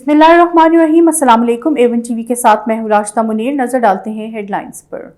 बिस्मिल्लाहिर्रहमानिर्रहीम। अस्सलाम वालेकुम। A1 टीवी के साथ मैं हूँ राशिदा मुनीर। नजर डालते हैं हेडलाइंस पर।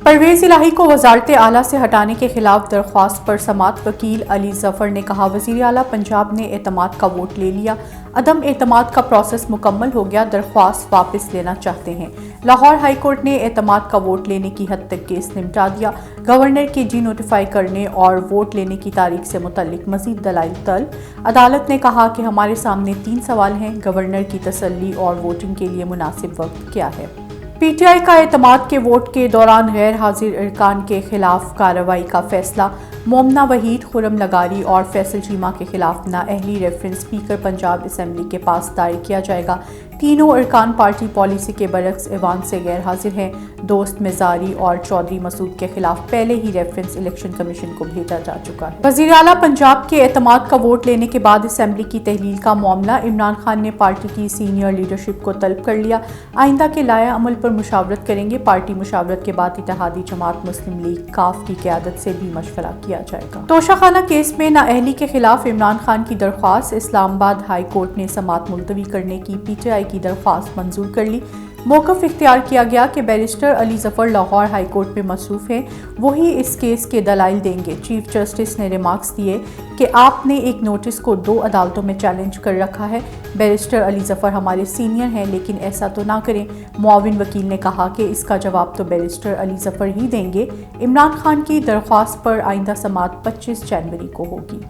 परवेज इलाही को वज़ारत आला से हटाने के खिलाफ दरख्वास्त पर समात वकील अली ज़फ़र ने कहा, वज़ीर आला पंजाब ने एतमाद का वोट ले लिया, अदम एतमाद का प्रोसेस मुकम्मल हो गया, दरख्वास्त वापस लेना चाहते हैं। लाहौर हाई कोर्ट ने एतमाद का वोट लेने की हद तक केस निपटा दिया। गवर्नर के जी नोटिफाई करने और वोट लेने की तारीख से मुतल्लिक मज़ीद दलाइल तलब। अदालत ने कहा कि हमारे सामने 3 सवाल हैं, गवर्नर की तसल्ली और वोटिंग के लिए मुनासिब वक्त क्या है। PTI का एतमाद के वोट के दौरान गैर हाजिर अरकान के खिलाफ कार्रवाई का फैसला। मोमना वहीद, खुरम लगारी और फैसल चीमा के खिलाफ नाअहली रेफरेंस स्पीकर पंजाब असम्बली के पास दायर किया जाएगा। तीनों अरकान पार्टी पॉलिसी के बरक्स ऐवान से गैर हाजिर हैं। दोस्त मिजारी और चौधरी मसूद के खिलाफ पहले ही रेफरेंस इलेक्शन कमीशन को भेजा जा चुका है। वज़ीर आला पंजाब के एतमाद का वोट लेने के बाद असम्बली की तहलील का मामला। इमरान खान ने पार्टी की सीनियर लीडरशिप को तलब कर लिया, आइंदा के लाया अमल पर मुशावरत करेंगे। पार्टी मुशावरत के बाद इत्तेहादी जमात मुस्लिम लीग काफ की क़यादत से भी मशवरा किया जाएगा। तोशाखाना केस में नाअहली के खिलाफ इमरान खान की दरख्वास्त। इस्लामाबाद हाई कोर्ट ने समात मुलतवी करने की PTI की दरख्वास्त मंजूर कर ली। मौक़िफ़ इख्तियार किया गया कि barrister Ali Zafar Lahore high court में मसरूफ़ हैं, वही इस केस के दलाइल देंगे। चीफ जस्टिस ने रिमार्क्स दिए कि आपने एक नोटिस को 2 अदालतों में चैलेंज कर रखा है। बैरिस्टर अली ज़फ़र हमारे सीनियर हैं, लेकिन ऐसा तो ना करें। मुआविन वकील ने कहा कि इसका जवाब तो बैरिस्टर अली ज़फ़र ही देंगे। इमरान खान की दरख्वास्त पर आइंदा समात 25 जनवरी को होगी।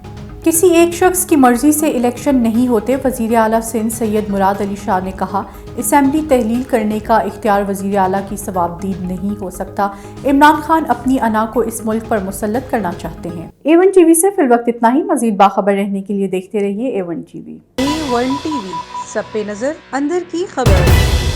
किसी एक शख्स की मर्जी से इलेक्शन नहीं होते, वज़ीर आला सिंध सैयद मुराद अली शाह ने कहा। असम्बली तहलील करने का इख्तियार वज़ीर आला की सवाबदीद नहीं हो सकता। इमरान खान अपनी अना को इस मुल्क पर मुसल्लत करना चाहते हैं। A1 टीवी से फिल वक्त इतना ही। मज़ीद बाखबर रहने के लिए देखते रहिए A1 टीवी। A1 टीवी, सब पे नजर, अंदर की खबर।